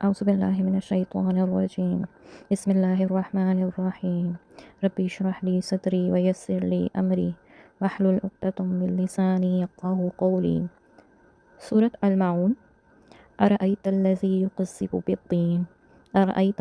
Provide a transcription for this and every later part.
أعوذ بالله من الشيطان الرجيم بسم الله الرحمن الرحيم ربي اشرح لي صدري ويسر لي أمري واحلل عقدة من لساني يفقهوا قولي سورة المعون أرأيت الذي يكذب بالدين أرأيت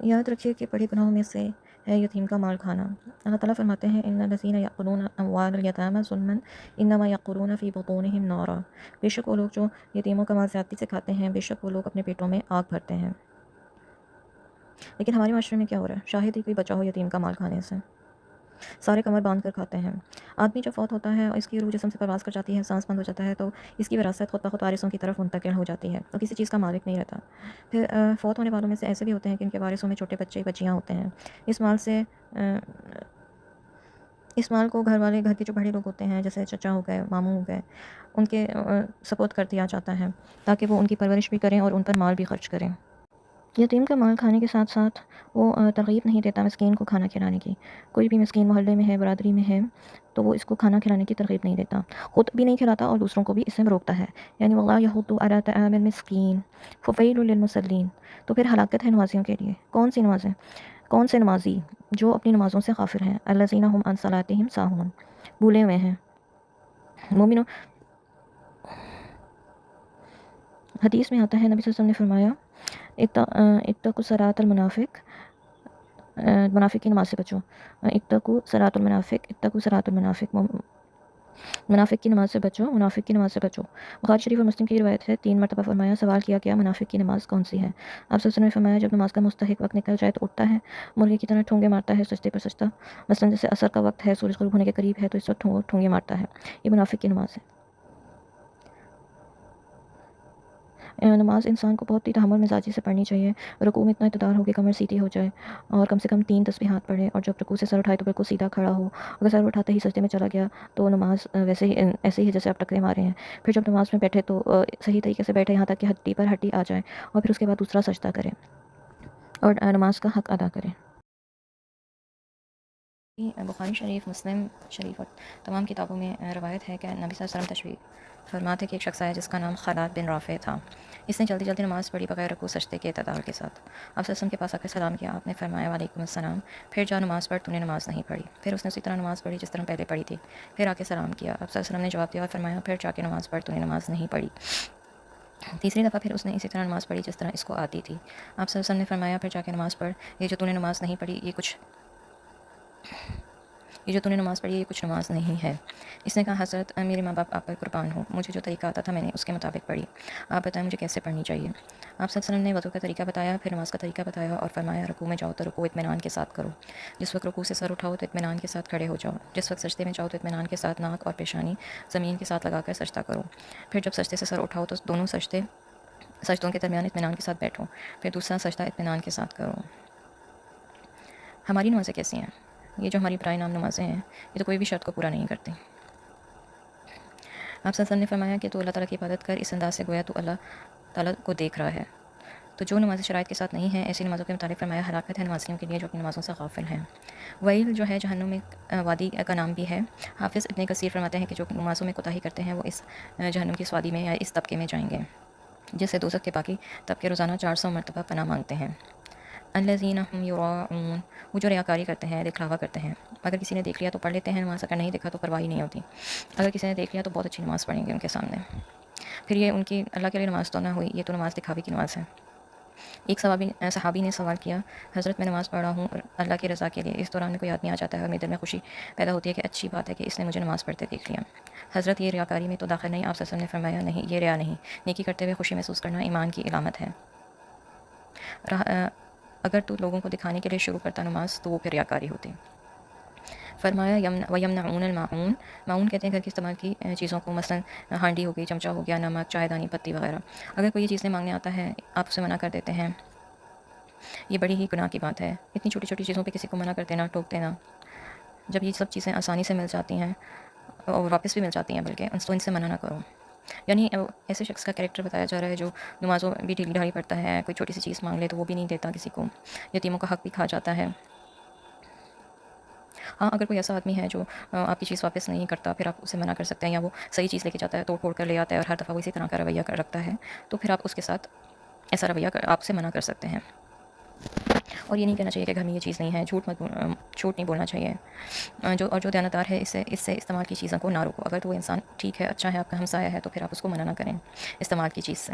یاد رکھیے کہ بڑے گناہوں میں سے ہے یتیم کا مال کھانا۔ اللہ تعالیٰ فرماتے ہیں ان الذین یأکلون اموال الیتامی ظلما انما یأکلون فی بطونہم نارا، بے شک وہ لوگ جو یتیموں کا مال زیادتی سے کھاتے ہیں، بے شک وہ لوگ اپنے پیٹوں میں آگ بھرتے ہیں۔ لیکن ہمارے معاشرے میں کیا ہو رہا ہے؟ شاہد ہی کوئی بچا ہو یتیم کا مال کھانے سے، سارے کمر باندھ کر کھاتے ہیں۔ آدمی جب فوت ہوتا ہے اور اس کی روح جسم سے پرواز کر جاتی ہے، سانس بند ہو جاتا ہے، تو اس کی وراثت خود بخود وارثوں کی طرف منتقل ہو جاتی ہے اور کسی چیز کا مالک نہیں رہتا۔ پھر فوت ہونے والوں میں سے ایسے بھی ہوتے ہیں کہ ان کے وارثوں میں چھوٹے بچے بچیاں ہوتے ہیں۔ اس مال کو گھر کے جو بڑے لوگ ہوتے ہیں، جیسے چچا ہو گئے، ماموں ہو گئے، ان کے سپورٹ کر دیا جاتا ہے تاکہ وہ ان کی پرورش بھی کریں اور ان پر مال بھی خرچ کریں۔ یتیم کا مال کھانے کے ساتھ ساتھ وہ ترغیب نہیں دیتا مسکین کو کھانا کھلانے کی۔ کوئی بھی مسکین محلے میں ہے، برادری میں ہے، تو وہ اس کو کھانا کھلانے کی ترغیب نہیں دیتا، خود بھی نہیں کھلاتا اور دوسروں کو بھی اس سے روکتا ہے۔ یعنی واللہ یحض علی طعام المسکین فویل للمصلین، تو پھر ہلاکت ہے نمازیوں کے لیے۔ کون سی نمازیں؟ کون سے نمازی؟ جو اپنی نمازوں سے غافل ہیں، الذین هم عن صلاتهم ساہون، بھولے ہوئے ہیں۔ مومنوں، حدیث میں آتا ہے نبی صلی اللہ علیہ وسلم نے فرمایا اتقوا صراط المنافق، منافق کی نماز سے بچو۔ اتقوا صراط المنافق، اتقوا صراط المنافق، منافق کی نماز سے بچو، منافق کی نماز سے بچو۔ بخاری شریف اور مسلم کی روایت ہے، 3 مرتبہ فرمایا، سوال کیا گیا منافق کی نماز کون سی ہے؟ آپ صلی اللہ علیہ وسلم نے فرمایا جب نماز کا مستحق وقت نکل جائے تو اٹھتا ہے، مرغے کی طرح ٹھونگے مارتا ہے سجدے پر سجدہ، مثلا جیسے عصر کا وقت ہے، سورج غروب ہونے کے قریب ہے تو اس وقت ٹھونگے مارتا ہے، یہ منافق کی نماز ہے۔ نماز انسان کو بہت ہی تحمل مزاجی سے پڑھنی چاہیے۔ رکوع میں اتنا اعتدال ہو کہ کمر سیدھی ہو جائے اور کم سے کم 3 تسبیحات پڑھے، اور جب رکوع سے سر اٹھائے تو بالکل سیدھا کھڑا ہو۔ اگر سر اٹھاتے ہی سجدے میں چلا گیا تو نماز ایسے ہی جیسے آپ ٹکرے مارے ہیں۔ پھر جب نماز میں بیٹھے تو صحیح طریقے سے بیٹھے، یہاں تک کہ ہڈی پر ہڈی آ جائے، اور پھر اس کے بعد دوسرا سجدہ کریں اور نماز کا حق ادا کریں۔ بخاری شریف، مسلم شریف اور تمام کتابوں میں روایت ہے کہ نبی صلی اللہ علیہ وسلم تشریح فرماتے کہ ایک شخص آیا جس کا نام خلاد بن رافع تھا۔ اس نے جلدی جلدی نماز پڑھی بغیر رکوع سجدے کے اعتدال کے ساتھ۔ آپ صلی اللہ علیہ وسلم کے پاس آ کر سلام کیا، آپ نے فرمایا وعلیکم السلام، پھر جا نماز پڑھ، تو نے نماز نہیں پڑھی۔ پھر اس نے اسی طرح نماز پڑھی جس طرح پہلے پڑھی تھی، پھر آ کے سلام کیا، آپ صلی اللہ علیہ وسلم نے جواب دیا اور فرمایا پھر جا کے نماز پڑھ، تو نے نماز نہیں پڑھی۔ تیسری دفعہ پھر اس نے اسی طرح نماز پڑھی جس طرح اس کو آتی تھی۔ آپ صلی اللہ علیہ وسلم نے فرمایا پھر جا کے نماز پڑھ، یہ جو تو نے نماز نہیں پڑھی یہ کچھ نماز نہیں ہے۔ اس نے کہا حضرت میرے ماں باپ آپ پر قربان ہوں، مجھے جو طریقہ آتا تھا میں نے اس کے مطابق پڑھی، آپ بتائیں مجھے کیسے پڑھنی چاہیے۔ آپ صلی اللہ علیہ وسلم نے وضو کا طریقہ بتایا، پھر نماز کا طریقہ بتایا اور فرمایا رکوع میں جاؤ تو رکوع اطمینان کے ساتھ کرو، جس وقت رکوع سے سر اٹھاؤ تو اطمینان کے ساتھ کھڑے ہو جاؤ، جس وقت سجدے میں جاؤ تو اطمینان کے ساتھ ناک اور پیشانی زمین کے ساتھ لگا کر سجدہ کرو، پھر جب سجدے سے سر اٹھاؤ تو دونوں سجدوں کے درمیان اطمینان کے ساتھ بیٹھو، پھر دوسرا سجدہ اطمینان کے ساتھ کرو۔ ہماری نمازیں کیسی ہیں؟ یہ جو ہماری برائے نام نمازیں ہیں، یہ تو کوئی بھی شرط کو پورا نہیں کرتی۔ آپ صلی اللہ علیہ وسلم نے فرمایا کہ تو اللہ تعالیٰ کی عبادت کر اس انداز سے گویا تو اللہ تعالیٰ کو دیکھ رہا ہے۔ تو جو نمازیں شرائط کے ساتھ نہیں ہیں، ایسی نمازوں کے متعلق فرمایا ہلاکت ہے نمازیوں کے لیے جو اپنی نمازوں سے غافل ہیں۔ ویل جو ہے جہنم میں وادی کا نام بھی ہے۔ حافظ ابن کثیر فرماتے ہیں کہ جو نمازوں میں کوتاہی کرتے ہیں وہ اس جہنم کی اس وادی میں یا اس طبقے میں جائیں گے جس سے دوزخ کے باقی طبقے روزانہ 400 مرتبہ پناہ مانگتے ہیں۔ الذین هم یراؤون، وہ جو ریاکاری کرتے ہیں، دکھلاوا کرتے ہیں۔ اگر کسی نے دیکھ لیا تو پڑھ لیتے ہیں نماز، اگر نہیں دیکھا تو پرواہ ہی نہیں ہوتی۔ اگر کسی نے دیکھ لیا تو بہت اچھی نماز پڑھیں گے ان کے سامنے، پھر یہ ان کی اللہ کے لیے نماز تو نہ ہوئی، یہ تو نماز دکھاوے کی نماز ہے۔ ایک صحابی نے سوال کیا، حضرت میں نماز پڑھ رہا ہوں اللہ کی رضا کے لیے، اس دوران میں کوئی آدمی آ جاتا ہے اور میرے دل میں خوشی پیدا ہوتی ہے کہ اچھی بات ہے کہ اس نے مجھے نماز پڑھتے دیکھ لیا، حضرت یہ ریاکاری میں تو داخل نہیں؟ آپ صلی اللہ علیہ وسلم نے فرمایا نہیں، یہ ریا نہیں، نیکی کرتے ہوئے خوشی محسوس کرنا ایمان کی علامت ہے۔ اگر تو لوگوں کو دکھانے کے لیے شروع کرتا نماز تو وہ پھر ریاکاری ہوتی۔ فرمایا وَيَمْنَعُونَ الْمَاعُونَ، معاون کہتے ہیں گھر کی استعمال کی چیزوں کو، مثلا ہانڈی ہو گئی، چمچہ ہو گیا، نمک، چائے دانی، پتی وغیرہ۔ اگر کوئی یہ چیزیں مانگنے آتا ہے آپ اسے منع کر دیتے ہیں، یہ بڑی ہی گناہ کی بات ہے۔ اتنی چھوٹی چھوٹی چیزوں پہ کسی کو منع کر دینا، ٹوک دینا، جب یہ سب چیزیں آسانی سے مل جاتی ہیں اور واپس بھی مل جاتی ہیں بلکہ، تو ان سے منع نہ کرو۔ یعنی ایسے شخص کا کریکٹر بتایا جا رہا ہے جو نمازوں بھی ڈھیلی ڈھالی پڑتا ہے، کوئی چھوٹی سی چیز مانگ لے تو وہ بھی نہیں دیتا کسی کو، یتیموں کا حق بھی کھا جاتا ہے۔ ہاں اگر کوئی ایسا آدمی ہے جو آپ کی چیز واپس نہیں کرتا، پھر آپ اسے منع کر سکتے ہیں، یا وہ صحیح چیز لے کے جاتا ہے توڑ پھوڑ کر لے آتا ہے اور ہر دفعہ وہ اسی طرح کا رویہ رکھتا ہے، تو پھر آپ اس کے ساتھ ایسا رویہ آپ سے منع کر سکتے ہیں۔ اور یہ نہیں کہنا چاہیے کہ گھر میں یہ چیز نہیں ہے، جھوٹ نہیں بولنا چاہیے۔ جو دیانتدار ہے اس سے استعمال کی چیزوں کو نہ روکو۔ اگر تو وہ انسان ٹھیک ہے، اچھا ہے، آپ کا ہمسایہ ہے، تو پھر آپ اس کو منع نہ کریں استعمال کی چیز سے۔